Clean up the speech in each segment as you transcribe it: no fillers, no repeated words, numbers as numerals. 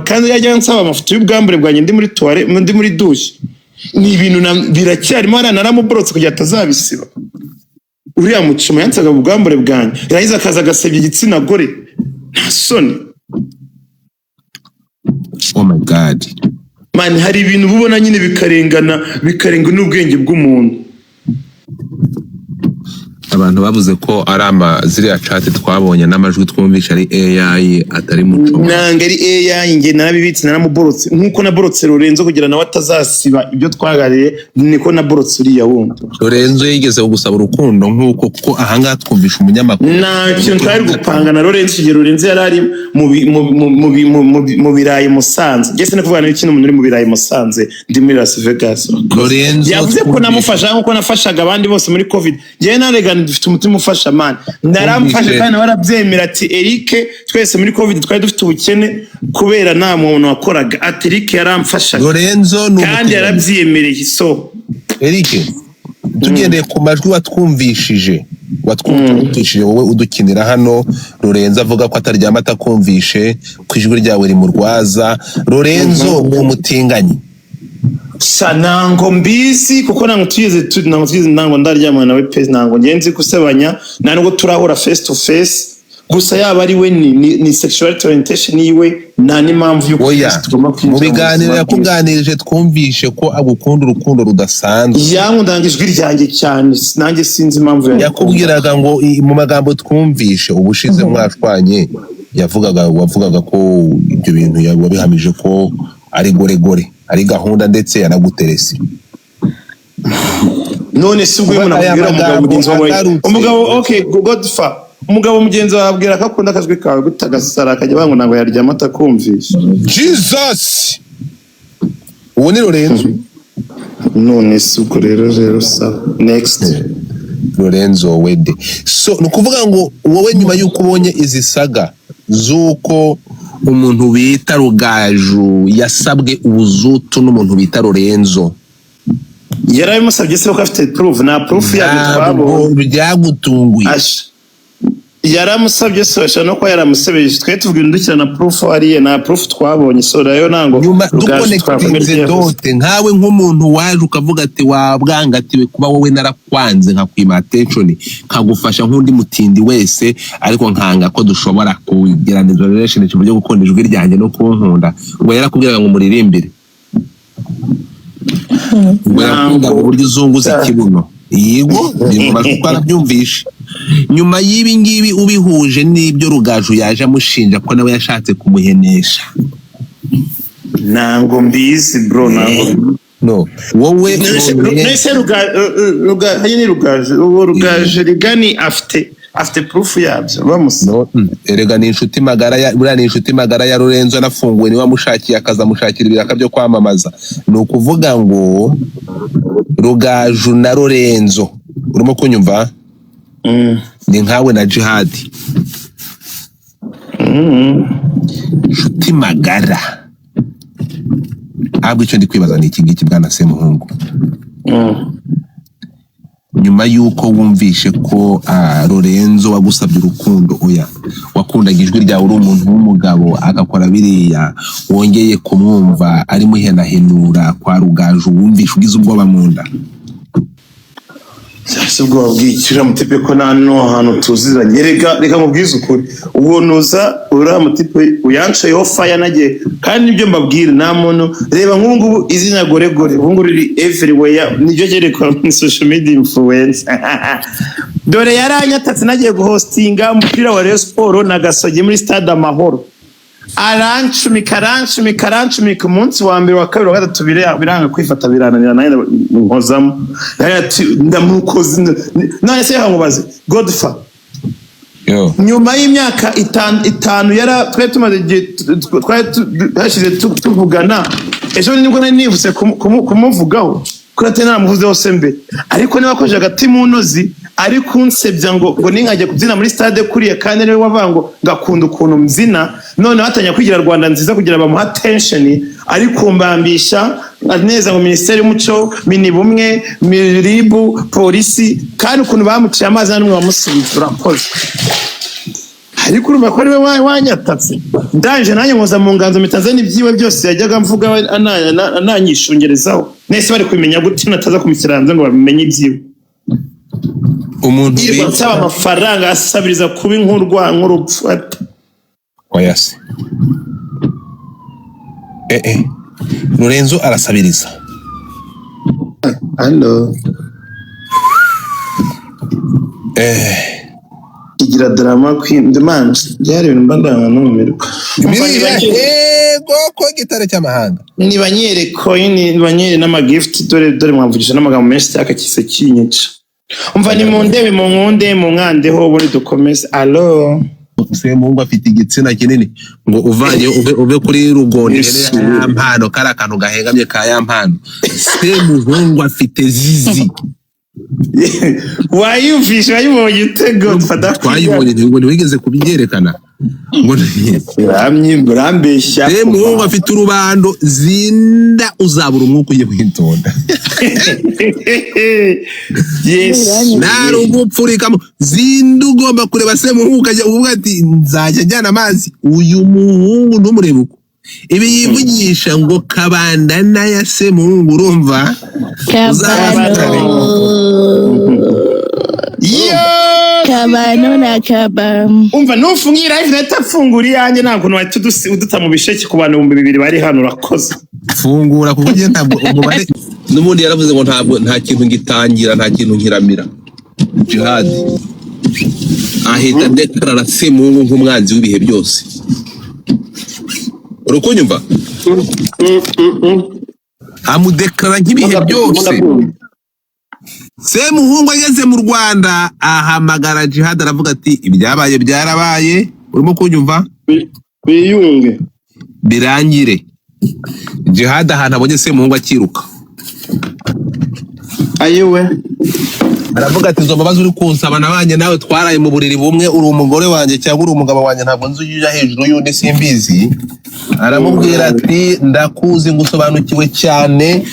kandi yajya nsaba amafoto y'ubwambure bwanjye ndi muri toilette ndi muri douche ni ibintu biracyarimo naramuborotse kugira atazabisiba uriya mucuma yansaga ubwambure bwanjye yahize akaza agasebya igitsina gore nta soni. Oh my god man, hari ibintu bubona nyine bikarenga n'ubwenge bw'umuntu. abantu bavuze ko ari ziriya chat twabonye n'amajwi twumvisha ari AI atari muco. Nanga ari AI nge narabibitse naramuborotse nkuko naborotse Lorenzo kugira nawe atazasiba ibyo twagariye niko naborotse uriya wundi. Lorenzo yigeze gusaba urukundo nkuko kuko ahanga twumvisha umunyamakuru. Nta kintu twari gupanga na Lorenzo igihe Lorenzo yarari mu birayi Musanze. Ngese nakuvugana n'ikindi umuntu uri mu birayi Musanze ndi muri Las Vegas. Lorenzo yavuze ko namufasha nkuko nafashaga abandi bose muri Covid. Ngewe narega dufite umutima ufasha man naramfashe kandi barabyemera ati Eric twese muri Covid twari dufite ubukene kubera nta muntu wakoraga ati Eric yaramfasha Lorenzo kandi yarabyemereye. So Eric tugendeye ku majwi watwumvishije wowe udukinira hano Lorenzo avuga ko ataryama atakumvishe kwijwi ryawe rimurwaza Lorenzo umutinganyi nango mbizi kuko nango tugeze nango ndaryamana nawe pe nango ngenzi kusebanya nango turahura face to face gusa yaba ari we ni sexuality orientation yiwe nta n'impamvu yuko tugomba mu biganiro yakuganirije twumvishe ko agukunda urukundo rudasanzwe yankundangijwe iryanjye cyane nanjye sinzi impamvu yakubwiraga ngo mu magambo twumvishe ubushize mwashwanye wavugaga ko ibyo bintu yabihamije ko ari gore ari gahunda ndetse yanaguterese none si ubwo munabwira umugabo mugenzi wawe umugabo okay Godfa umugabo mugenzi wawe abwira ko akunda akajwi kawe gutagasara akajya bango nango yaryama atakumvisha. Jesus uwo ni Lorenzo none si ubwo rero sa next Lorenzo wede so nukuvuga ngo wowe nyuma yuko ubonye izi saga zuko umuntu bita Rugaju yasabwe ubuzutu n'umuntu bita Lorenzo yarabimusabye se ko afite proof na proof yabitwabo byagutunguye yaramusabye so no ko yaramusebeje twe tuvuga indukira na proof ariye na proof twabonye so rayo nango nyuma duconnectinze dote nkawe nk'umuntu waje ukavuga ati wabwangatiwe kuba wowe narakwanze nkakwima attention nkagufasha nk'undi mutindi wese ariko nkanga ko dushobora kugerana relation cyo buryo gukunda ijwi ryanjye no kunkunda ngo yarakubwiraga ngo muririmbire ngo buryo uzunguza ikibuno yego ni mashukara byumvishe nyuma y'ibi ngibi ubihuje n'ibyo Rugaju yaje amushinja ko nawe yashatse kumuhenesha nango mbizi bro nango no wowe nese Rugaju rigani afite proof yabyo bamusa no erega ni inshuti magara ya Lorenzo nafunguwe ni wamushakiye akaza mushakira ibiraka byo kwamamaza ni ukuvuga ngo Rugaju na Lorenzo urimo kunyumva ni nkawe na Jihad inshuti magara ahubwo icyo ndi kwibaza ni iki ngiki bwana Semuhungu nyuma yuko wumvishe ko Lorenzo wagusabye urukundo oya wakundaga ijwi ryawe uri umuntu w'umugabo agakora biriya wongeye kumwumva ari muhenahenura kwa Rugaju wumvishe ugize ubwoba mu nda ubwo wabwikira mutipe ko nano hano tuziranye reka mubwize ukuri uwo nuza ura mutipe uyancayeho fire nagiye kandi nibyo mbabwira nta muntu reba nk'ubu izina gore ubu riri everywhere nibyo gereka muri social media influencer dore yaranyatatse nagiye guhostinga umupira wa Rayon Sport na Gasogi muri stade Amahoro arancumika umunsi wa mbere wa kabiri wa gatatu biranga kwifata birananira naye nkozamo ndamukoze none se hangubaze Godfa nyuma y'imyaka itanu yara twe tumaze twashize tuvugana ejo nibwo nari nivuse kumuvugaho kurate naramuvuze hose mbe ariko niba akoje agati mu ntozi ari kunsebya ngo ninkajye kubyina muri stade kuriye kandi niwe wavango ngakunda ukuntu mbyina none batanya kwigira Rwanda nziza kugira bamuha attention ari kumbambisha neza ngo Ministeri y'Umuco Minibumwe Miribu Polisi kandi ukuntu bamuciye amazi n'umwe wamusubiza urakoze ariko urumva ko ariwe wanyatatse ndaje nanjye nkoza mu nganzo mitazana ibyiwe byose yajyaga mvuga ananyishungerezaho nese bari kumenya gute nataza kumikiranza ngo bamenye ibyiwe umuntu nsaba amafaranga asabiriza kuba nk'urupfu oyase Lorenzo arasabiriza Hello igira drama queen man byari ibintu mbandanga no mumiriko ko gitare cy'amahanga ni banyere coin ni banyere n'amagift dore mwamvugisha n'amagambo menshi cyaka kise kinyica umva ni mu ndebe mu nkunde mu nkandeho buri dukomeze allo Semungu afite igitsina kinini ngo uvanye ube kuri rugondi ya mpano kara kantu gahengamye ka ya mpano Semungu afite zizi wayumvisha wayibonye utego dufata twayibonye ngo wigeze kubyerekana ngo burambeshya Semungu afite urubando zinda uzabura umwuka ugiye kwitonda yes narugupfurikamo zinda ugomba kureba Semungu ukajya uvuga ati nzajya njyana amazi uyu muhungu ntumurebe uko ibi yivugisha ngo kabandana ya Semungu urumva kabano na kabam umva nufungira live natafungura yanjye ntabwo nwahita uduta mu bisheke ku bantu 200 bari hano urakoze fungura kuko ngiye ntabwo umubare n'ubundi yaravuze ngo ntabwo nta kintu ngitangira nta kintu nkiramira Jihad ahita deklara Semungu nk'umwanzi w'ibihe byose urukunyumva amudeklara nk'ibihe byose Semungu ageze mu Rwanda ahamagara Jihad aravuga ati ibyabaye byarabaye urimo kunyumva biyunge birangire Jihad ahantu abonye Semungu akiruka ayiwe aravuga ati zo mbabazi uri kunsaba nabanye nawe twaraye mu buriri bumwe uri umugore wanjye cyangwa uri umugabo wanjye ntabwo nzi ujya hejuru y'undi simbizi aramubwira ati ndakuzi ngusobanukiwe cyane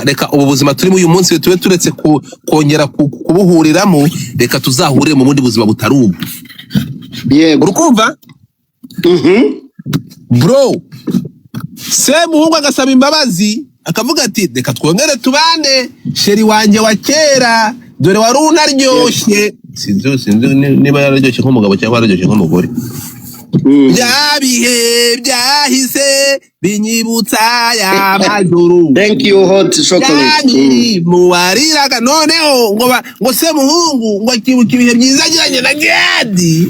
reka ubu buzima turimo uyu munsi tube turetse kongera kubuhuriramo reka tuzahure mu bundi buzima butari ubu yego urukumva bro Semungu agasaba imbabazi akavuga ati reka twongere tubane sheri wanjye wa kera dore wari unaryoshye sinzi niba yararyoshye nk'umugabo cyangwa yararyoshye nk'umugore byabihe byahise binyibutsa ya majuru thank you hot chocolate muwariraga noneho ngo Semungu ngo akibuka ibihe byiza agiranye na Gadi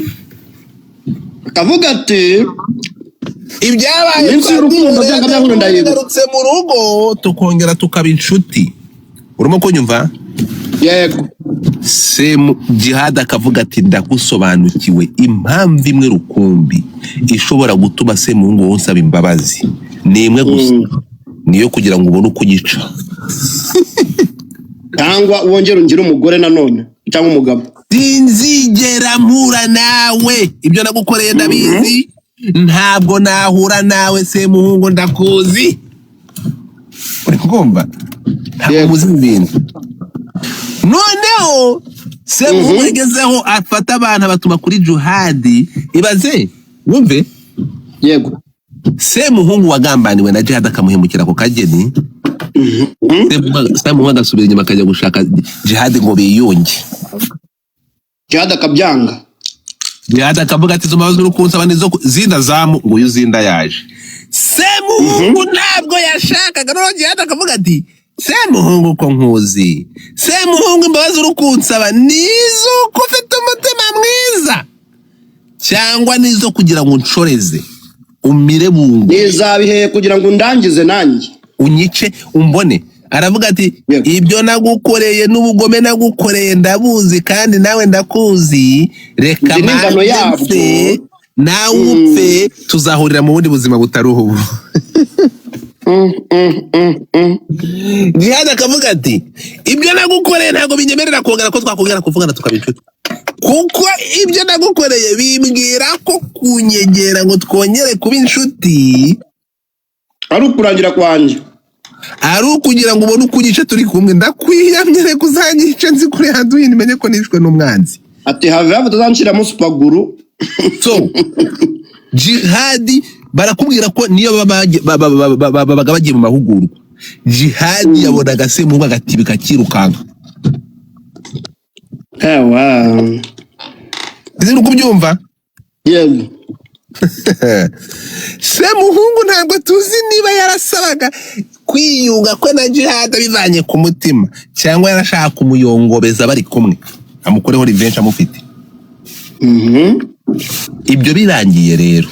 akavuga ati ibyabaye urukundo byangabyahuno ndayigarutse mu rugo tukongera tukaba inshuti urimo kunyumva yego Jihad akavuga ati ndagusobanukiwe impamvu imwe rukumbi ishobora gutuma Semungu wowe usaba imbabazi ni imwe gusa niyo kugira ngo ubone uko ugica cyangwa wongera ungire umugore nanone cyangwa umugabo sinzigera mpura nawe ibyo nagukoreye ndabizi ntabwo nahura nawe Semungu ndakuzi uri kumva ntabwo muzi ibintu noneho Semungu yagezeho afata abantu abatuma kuri Jihad ibaze wumve yego Semungu wagambaniwe na Jihad akamuhemukira ku kageni Semungu agasubira inyuma akajya gushaka Jihad ngo biyunge Jihad akabyanga Jihad akavuga ati zumabaze urukunsaba nizo zinda zamu ngo yuzinda yaje Semungu ntabwo yashakaga no Jihad akavuga ati Semungu ko nkuzi Semungu imbabazi urukunsaba nizo kufite umutima mwiza cyangwa nizo kugira ngo nshoreze umire bungu nizabihe kugira ngo ndangize nanjye unyice umbone aravuga ati ibyo nagukoreye n'ubugome nagukoreye ndabuzi kandi nawe ndakuzi reka mapfe nawe upfe tuzahurira mu bundi buzima butari ubu Jihad akavuga ati ibyo nagukoreye ntabwo binyemerera kongera ko twakongera kuvugana tukaba inshuti kuko ibyo nagukoreye bimbwira ko kunyegera ngo twongere kuba inshuti ari ukurangira kwanjye ari ukugira ngo ubone uko ugice turi kumwe ndakwiyamye reka uzanyice nzi kuri haduhini menye ko nishwe n'umwanzi ati have tuzanshiramo supaguru So jihadi barakubwira ko niyo babaga bagiye mu mahugurwa jihadi yabonaga Semuhungu agatibika kirukanka. Ndizira kubyumva? Yego. Semuhungu ntabwo tuzi niba yarasabaga kwiyunga ko na jihad bivanye ku mutima cyangwa yarashaka kumuyongobeza bari kumwe amukoreho revenge amufite. Ibyo birangiye rero.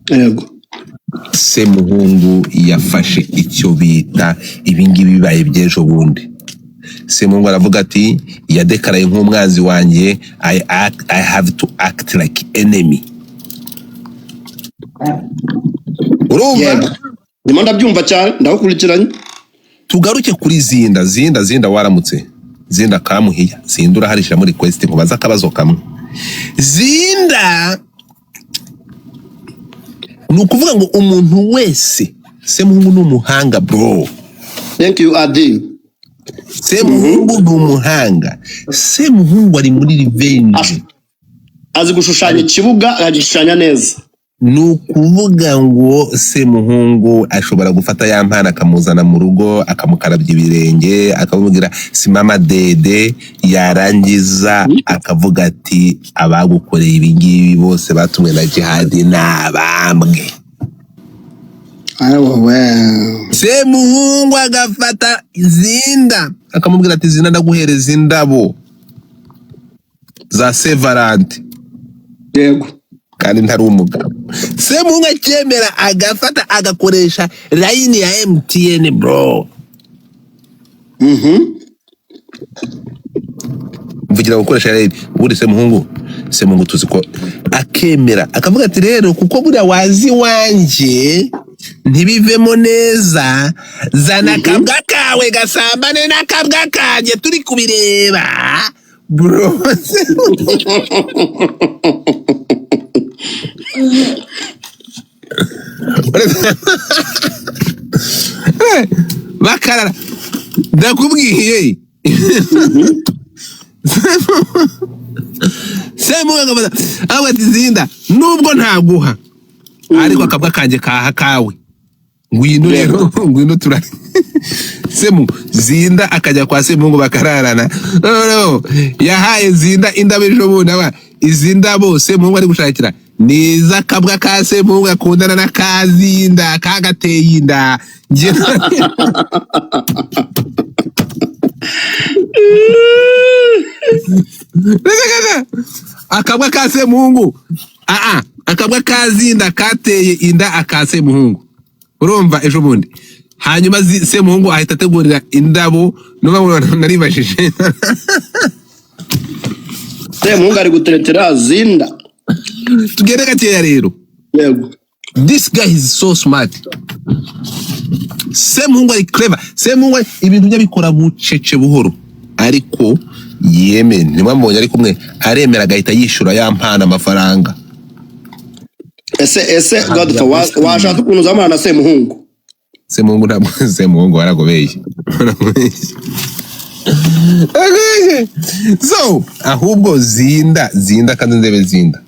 Yego. Semuhungu yafashe icyo bita ibingibi bibaye byejo bundi. Semuhungu aravuga ati yadekaraye nk'umwazi wanjye, I have to act like enemy. Urumva? Ndimo ndabyumva cyane ndagukurikiranye. Tugaruke kuri Zinda waramutse. Zinda kamuhiya. Zinda uraharisha muri request mubaza akabazo kamwe. Zinda nukuvuga ngo umuntu wese Semuhungu n'umuhanga bro. Thank you Adi. Semuhungu n'umuhanga. Semuhungu ari muri revenge. Azi gushushanya ikibuga agishushanya neza. Nukuvuga ngo Semuhungu ashobora gufata ya mpana akamuzana mu rugo akamukarabya ibirenge akamubwira si mama dede, yarangiza akavuga ati abagukoreye ibingibi bose batumwe na jihadi nabambwe. Semuhungu agafata Zinda akamubwira ati Zinda ndaguhereza indabo za Severant. Yego. Kandi ntari umugabo. Semuhungu akemera agafata agakoresha line ya MTN bro. Mvugira gukoresha line buri Semuhungu tuzi ko akemera akavuga ati rero kuko buriya wazi wanje ntibivemo neza zana kabwa kawe gasambane n'akabwa kanje turi kubireba bro. Bakarara ndakubwiye Semuhungu ati Zinda nubwo ntaguha ariko akabwa kanje kawe ngwino rero ngwino turari. Zinda akajya kwa Semuhungu bakararana. No yahaye Zinda indabo ejo bundi izindabo Semuhungu ari gushakira niza kabwa ka Semuhungu akundana na Kazinda kagateye inda. Akabwa ka Semuhungu akabwa Kazinda kateye inda aka Semuhungu. Urumva ejo bundi hanyuma Semuhungu ahita ategurira indabo numa naribashije. Semuhungu ari guteretera Zinda. Tugere gateya rero. Yego. This guy is so smart. Semuhungu ari clever. Semuhungu ibintu byabikora bucece buhoro ariko yeme nimwambonye ari kumwe aremera gahita yishura ya mpana amafaranga. Ese Godfa washaka ukuntu zamana na Semuhungu. Semuhungu ntabwo Semuhungu waragobeye. Okay. So ahubwo Zinda kandi ndebe Zinda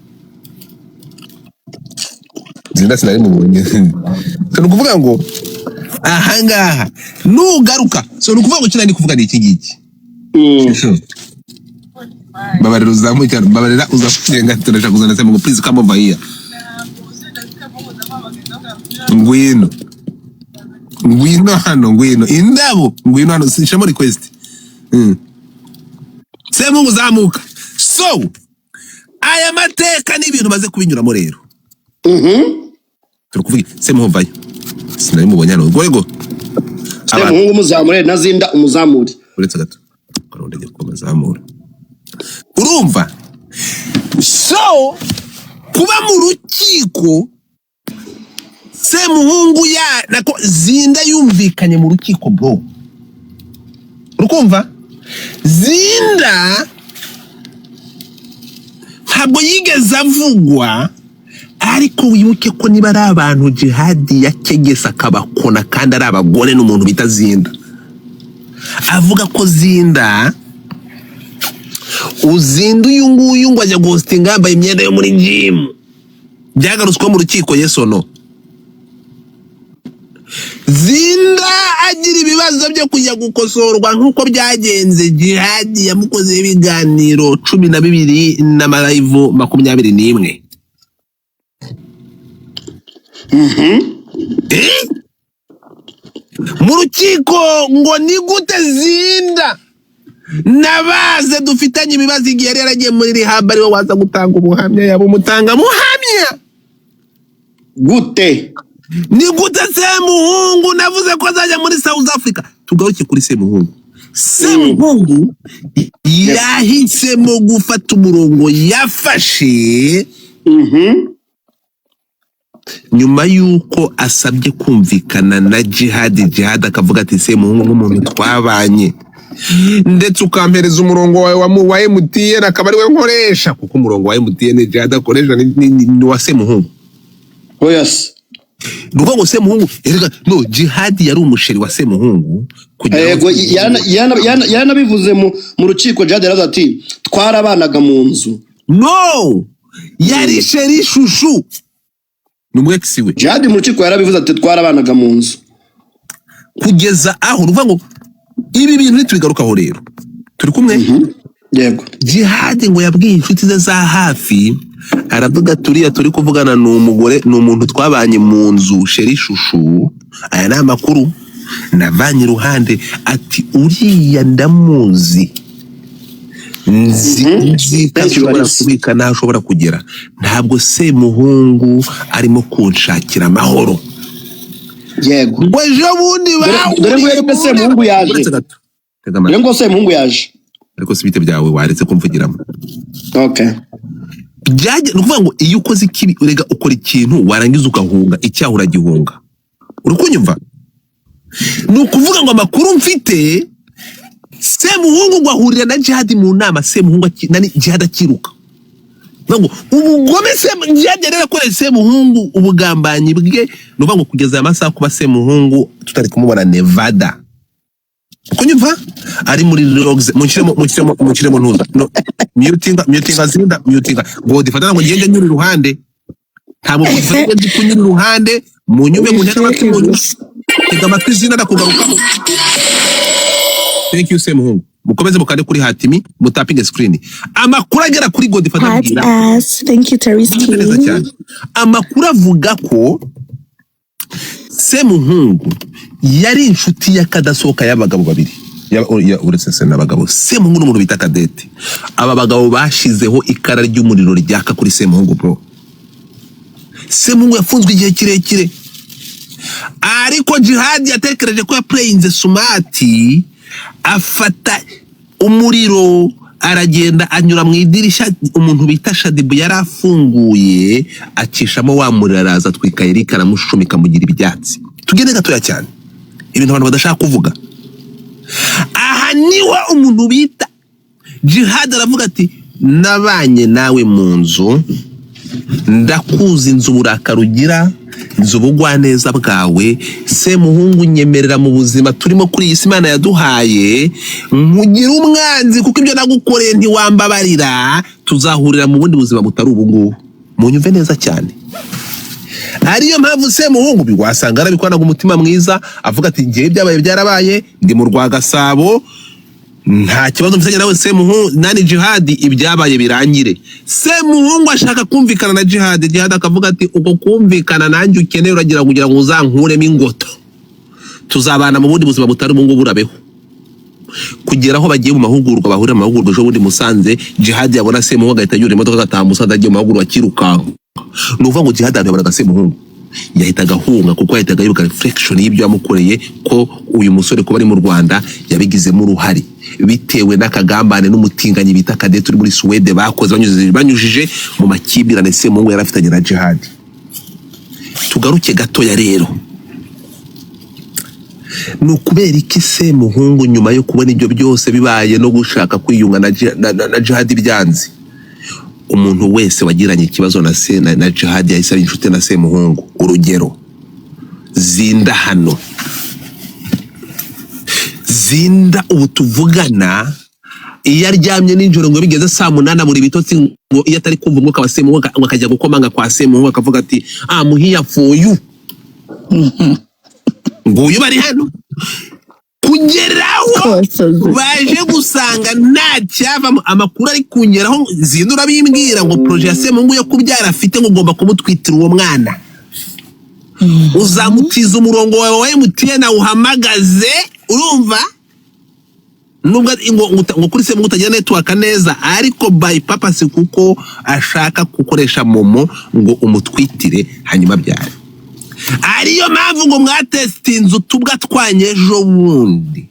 sinari mubonye. Nukuvuga ngo ahangaha nugaruka so nukuvuga ngo kinani kuvuga iki ngiki. Babarira uzamukira babarira uzakuyenga turashaka kuzana Semuhungu please come over here. Ngwino hano indabo ngwino hano sishamo request. Semuhungu zamuka. So aya mateka ni ibintu baze kubinyuramo rero. Turukuvuga Semuhungu vayo. Sinari mubonye hano go. Semuhungu muzamure na Zinda umuzamure. Uretse gato. Karondege ko bazamura. Urumva? So kuba mu rukiko Semuhungu nako Zinda yumvikanye mu rukiko bro. Urukumva? Zinda ntabwo yigeze avugwa ariko wibuke ko niba ari abantu jihadi yakegesa akabakona kandi ari abagore n'umuntu bita Zinda avuga ko Zinda uzindu uyu nguyu ngo ajya guhostinga yambaye imyenda yo muri gym byagarutswe mu rukiko yeso no Zinda agira ibibazo byo kujya gukosorwa nkuko byagenze Jihad yamukoze ibiganiro 12 na live 21 mu rukiko ngo ni gute Zinda nabaze dufitanye ibibazo igihe rero agiye muri rehab ariwe waza gutanga ubuhamya yabo mutanga muhamya gute ni gute Semuhungu navuze ko azajya muri South Africa tugaruke kuri Semuhungu yahisemo gufata umurongo yafashe nyuma yuko asabye kumvikana na Jihad akavuga ati Semuhungu nk'umuntu twabanye ndetse ukampereza umurongo wawe wa MTN akaba ari we nkoresha kuko umurongo wa MTN Jihad akoresha ni wa Semuhungu. Yes. Nuko ngo Semuhungu erega no Jihad yari umusheri wa Semuhungu yego yana bivuze mu rukiko Jihad yaraza ati twarabanaga mu nzu. No yari sheri shushu numwexiwe Jihad mu rukiko yarabivuze ati twarabanaga mu nzu kugeza aho ruva ngo ibi bintu nitubigarukaho rero turi kumwe yego Jihad ngo yabwiye inshuti ze za hafi aravuga turi kuvugana n'umugore n'umuntu twabanye mu nzu sheri shushu aya na makuru navanye iruhande ati uriya ndamuzi nzi kashobora kubika ntashobora kugera ntabwo Semuhungu arimo kunshakira amahoro yego ejo bundi dore Semuhungu yaje dore ngo Semuhungu yaje ariko sibite byawe waretse kumvugiramo okay byaje nukuvuga ngo iyo ukoze ikibi urega ukora ikintu warangiza ukahunga icyaha uragihunga uri kunyumva nukuvuga ngo amakuru mfite Semuhungu ngo ahurira na Jihad mu nama Semuhungu nani Jihad akiruka ngo ubugome Jihad rero ko Semuhungu ubugambanyi bwe nuvuga ngo kugeza amasaha kuba Semuhungu tutari kumubona Nevada kunyumva ari muri logs munkiremo ntuza no mutinga Zinda ngo difata ngo ngende nyuri ruhande ntabwo difata kunyura ruhande mu nyume mu ntaka bakimunyu tega amatwi Zinda ndakugarukaho. Thank you Semuhungu mukomeze mukande kuri Hatimi mutapinge screen amakuru agera kuri Godfather mbwira thank you Tariski amakuru avuga ko Semuhungu yari inshuti yakadasohoka y'abagabo babiri uretse se n'abagabo Semuhungu n'umuntu bita Kadete aba bagabo bashizeho ikara ry'umuriro ryaka kuri Semuhungu bro Semuhungu yafunzwe igihe kirekire ariko Jihad yatekereje ko yaplayinze sumati afata umuriro aragenda anyura mu idirisha umuntu bita Shadibu yarafunguye akishamo wa muriro araza twika Eric aramushumika mugira ibyatsi tugende gatoya cyane ibintu abantu badashaka kuvuga aha niwe umuntu bita Jihad aravuga ati nabanye nawe mu nzu ndakuzi inzu burakarugira inzu bugwaneza bwawe Semuhungu nyemerera mu buzima turimo kuri iyi Imana yaduhaye nkugira umwanzi kuko ibyo nagukoreye ntiwambabarira tuzahurira mu bundi buzima butari ubu ngubu munyumve neza cyane ariyo mpamvu Semuhungu bigwasanga arabikorana umutima mwiza avuga ati ngiye byabaye byarabaye ndi mu Rwagasabo nta kibazo mfitanye nawe Semuhungu nani Jihad ibyabaye birangire Semuhungu ashaka kumvikana na Jihad akavuga ati uko kumvikana nanjye ukeneye uragira kugira ngo uzankuremo ingoto tuzabana mu bundi buzima butari ubungu burabeho kugera aho bagiye mu mahugurwa bahurira mu mahugurwa ejo bundi Musanze Jihad yabona Semuhungu agahita yura imodoka agataha Musanze agiye mu mahugurwa akirukanka nuvuga ngo Jihad yabonaga Semuhungu yahitaga ahunga kuko yahitaga yibuka reflection y'ibyo yamukoreye ko uyu musore kuba ari mu Rwanda yabigizemo uruhare bitewe n'akagambane n'umutinganyi bita Kadete uri muri Swede bakoze banyujije mu makibirane Semuhungu yarafitanye na Jihad. Tugaruke gatoya rero nukubera iki Semuhungu nyuma yo kubona ibyo byose bibaye no gushaka kwiyunga na Jihad byanze umuntu wese wagiranye ikibazo na Jihad yahise inshuti na Semuhungu urugero Zinda hano Zinda ubu tuvugana iyo aryamye nijoro ngo bigeze saa 8 muri bitotsi ngo iyo atari kumva umwuka wa Semuhungu ngo akajya gukomanga kwa Semuhungu akavuga ati I'm here for you. Nguyu bari hano kugeraho baje gusanga nta cyava amakuru ari kunyeraho zindura bimbwira ngo projet ya Semuhungu yo kubyara afite ngo ugomba kumutwitira uwo mwana. Uzamutiza umurongo wawe wa MTN uhamagaze urumva nubwo ngo kuri Semuhungu utagira network neza ariko by purpose kuko ashaka gukoresha momo ngo umutwitire hanyuma byare. Ariyo mpamvu ngo mwatestinze utubwa twanye ejo bundi.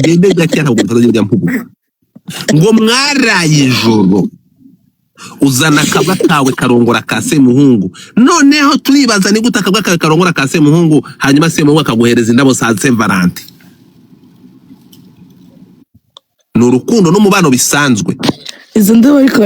Gende gacyana ngo tuzajya mpuguka. Ngo mwaraye ijoro uzana akabwa kawe karongora ka Semuhungu. Noneho turibaza ni gute akabwa kawe karongora ka Semuhungu hanyuma Semuhungu akaguhereza indabo za Saint Valentin. N'urukundo n'umubano bisanzwe. Izo ndabo ariko